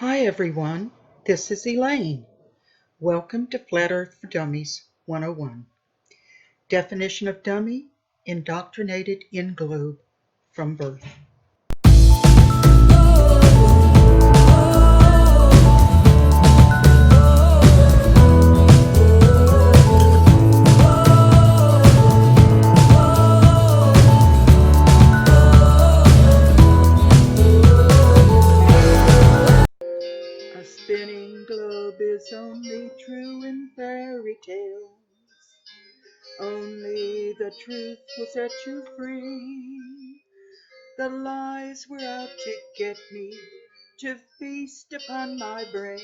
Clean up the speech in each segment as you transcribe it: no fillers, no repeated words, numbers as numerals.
Hi everyone, this is Elaine. Welcome to Flat Earth for Dummies 101. Definition of dummy: indoctrinated in globe from birth. A spinning globe is only true in fairy tales. Only the truth will set you free. The lies were out to get me, to feast upon my brain.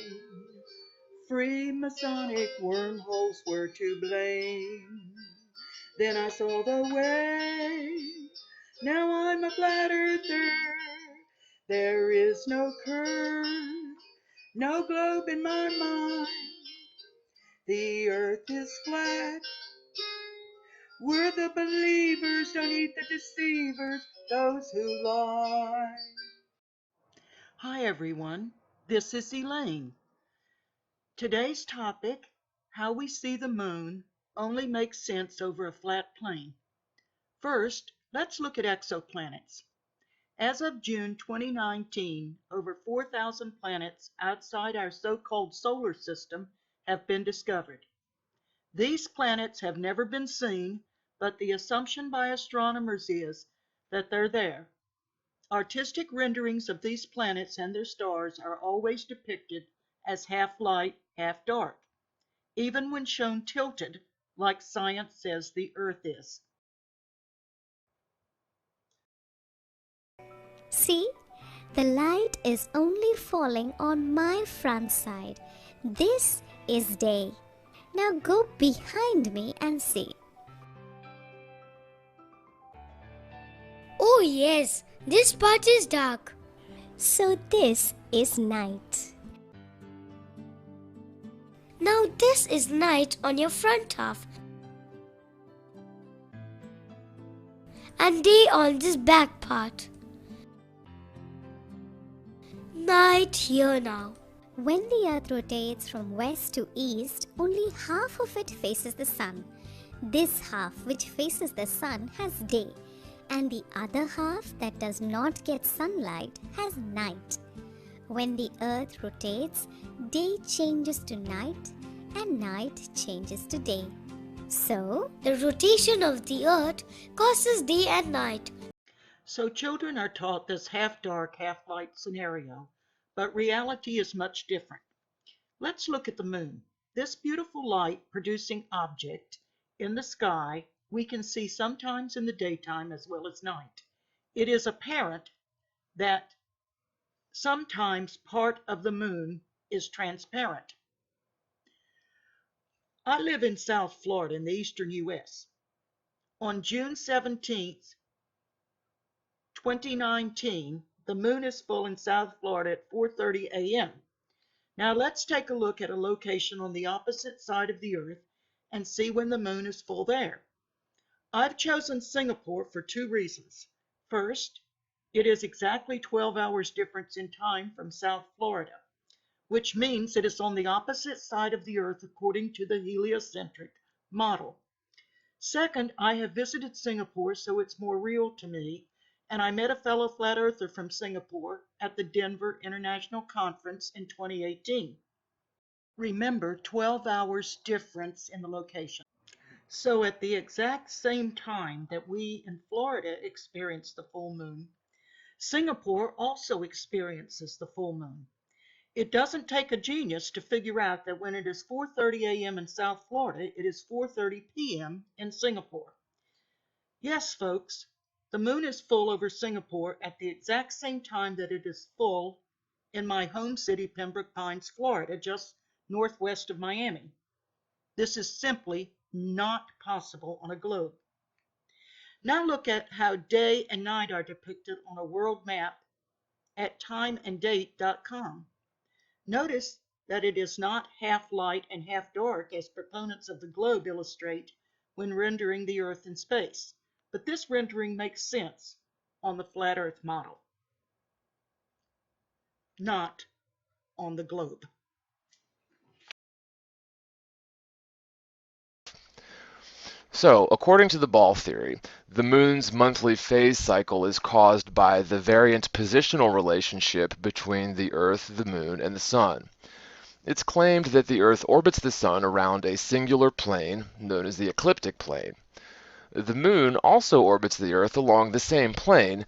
Freemasonic wormholes were to blame. Then I saw the way. Now I'm a flat earther. There is no curve, no globe in my mind. The earth is flat. We're the believers, don't eat the deceivers, those who lie. Hi everyone, this is Elaine. Today's topic: how we see the moon only makes sense over a flat plane. First, let's look at exoplanets. As of June 2019, over 4,000 planets outside our so-called solar system have been discovered. These planets have never been seen, but the assumption by astronomers is that they're there. Artistic renderings of these planets and their stars are always depicted as half light, half dark, even when shown tilted, like science says the Earth is. See, the light is only falling on my front side. This is day. Now go behind me and see. Oh yes, this part is dark. So this is night. Now this is night on your front half. And day on this back part. Night here now. When the earth rotates from west to east, only half of it faces the sun. This half which faces the sun has day, and the other half that does not get sunlight has night. When the earth rotates, day changes to night and night changes to day. So, the rotation of the earth causes day and night. So children are taught this half dark, half light scenario, but reality is much different. Let's look at the moon. This beautiful light producing object in the sky we can see sometimes in the daytime as well as night. It is apparent that sometimes part of the moon is transparent. I live in South Florida in the eastern US. On June 17th, 2019, the moon is full in South Florida at 4:30 a.m. Now let's take a look at a location on the opposite side of the earth and see when the moon is full there. I've chosen Singapore for two reasons. First, it is exactly 12 hours difference in time from South Florida, which means it is on the opposite side of the earth according to the heliocentric model. Second, I have visited Singapore, so it's more real to me, and I met a fellow flat earther from Singapore at the Denver International Conference in 2018. Remember, 12 hours difference in the location. So at the exact same time that we in Florida experience the full moon, Singapore also experiences the full moon. It doesn't take a genius to figure out that when it is 4:30 a.m. in South Florida, it is 4:30 p.m. in Singapore. Yes, folks, the moon is full over Singapore at the exact same time that it is full in my home city, Pembroke Pines, Florida, just northwest of Miami. This is simply not possible on a globe. Now look at how day and night are depicted on a world map at timeanddate.com. Notice that it is not half light and half dark as proponents of the globe illustrate when rendering the Earth in space, but this rendering makes sense on the flat Earth model. Not on the globe. So, according to the ball theory, the moon's monthly phase cycle is caused by the variant positional relationship between the Earth, the moon, and the sun. It's claimed that the Earth orbits the sun around a singular plane, known as the ecliptic plane. The moon also orbits the Earth along the same plane,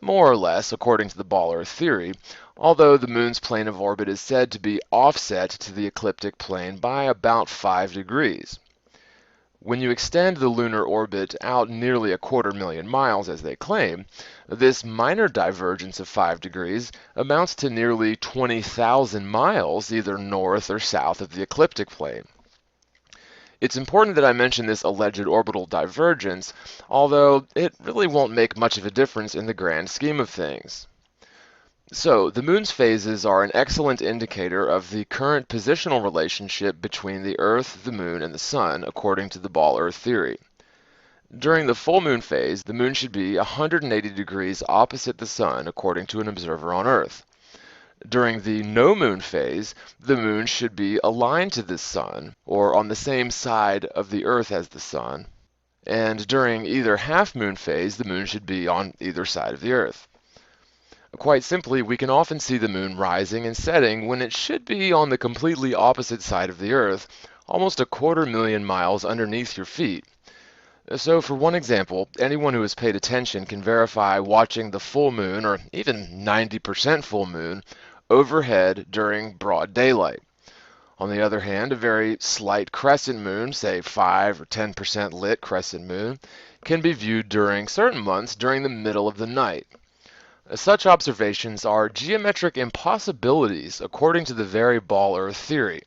more or less, according to the ball Earth theory, although the moon's plane of orbit is said to be offset to the ecliptic plane by about 5 degrees. When you extend the lunar orbit out nearly 250,000 miles, as they claim, this minor divergence of 5 degrees amounts to nearly 20,000 miles either north or south of the ecliptic plane. It's important that I mention this alleged orbital divergence, although it really won't make much of a difference in the grand scheme of things. So, the moon's phases are an excellent indicator of the current positional relationship between the Earth, the moon, and the sun, according to the ball Earth theory. During the full moon phase, the moon should be 180 degrees opposite the sun, according to an observer on Earth. During the no moon phase, the moon should be aligned to the sun, or on the same side of the Earth as the sun. And during either half moon phase, the moon should be on either side of the Earth. Quite simply, we can often see the moon rising and setting when it should be on the completely opposite side of the Earth, almost 250,000 miles underneath your feet. So, for one example, anyone who has paid attention can verify watching the full moon, or even 90% full moon, overhead during broad daylight. On the other hand, a very slight crescent moon, say 5 or 10% lit crescent moon, can be viewed during certain months during the middle of the night. Such observations are geometric impossibilities according to the very ball Earth theory.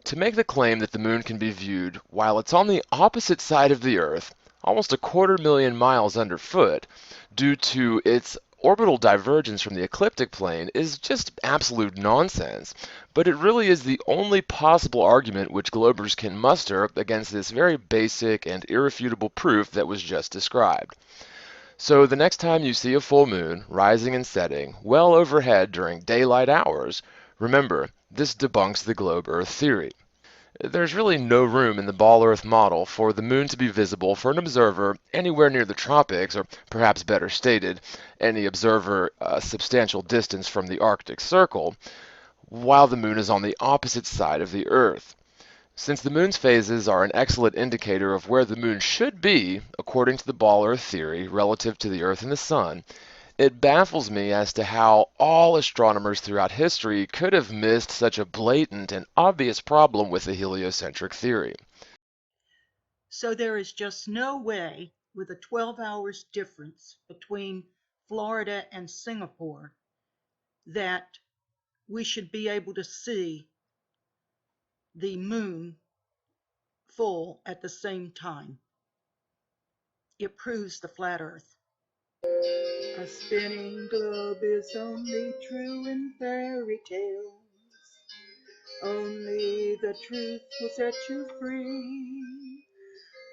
To make the claim that the moon can be viewed while it's on the opposite side of the Earth, almost 250,000 miles underfoot, due to its orbital divergence from the ecliptic plane is just absolute nonsense, but it really is the only possible argument which Globers can muster against this very basic and irrefutable proof that was just described. So the next time you see a full moon rising and setting well overhead during daylight hours, remember, this debunks the globe Earth theory. There's really no room in the ball Earth model for the moon to be visible for an observer anywhere near the tropics, or perhaps better stated, any observer a substantial distance from the Arctic Circle, while the moon is on the opposite side of the Earth. Since the moon's phases are an excellent indicator of where the moon should be, according to the ball Earth theory, relative to the Earth and the sun, it baffles me as to how all astronomers throughout history could have missed such a blatant and obvious problem with the heliocentric theory. So there is just no way, with a 12 hours difference between Florida and Singapore, that we should be able to see the moon full at the same time. It proves the flat earth. A spinning globe is only true in fairy tales. Only the truth will set you free.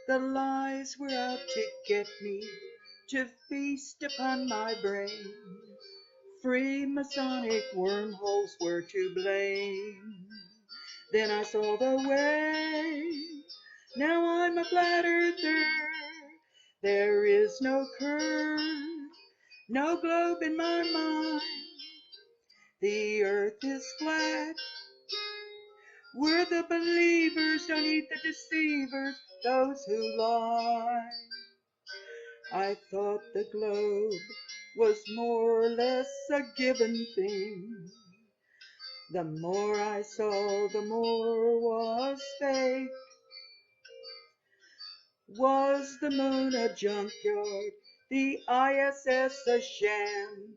The lies were out to get me, to feast upon my brain. Free Masonic wormholes were to blame. Then I saw the way. Now I'm a flat earther. There is no curve, no globe in my mind. The earth is flat. We're the believers, don't eat the deceivers, those who lie. I thought the globe was more or less a given thing. The more I saw, the more was fake. Was the moon a junkyard, the ISS a sham?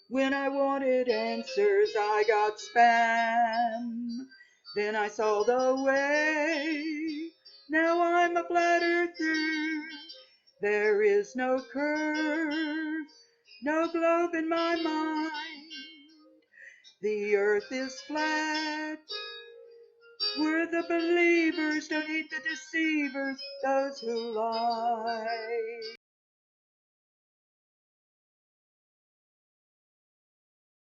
When I wanted answers, I got spam. Then I saw the way. Now I'm a flat earther. There is no curve, no globe in my mind. The earth is flat. We're the believers, don't eat the deceivers, those who lie.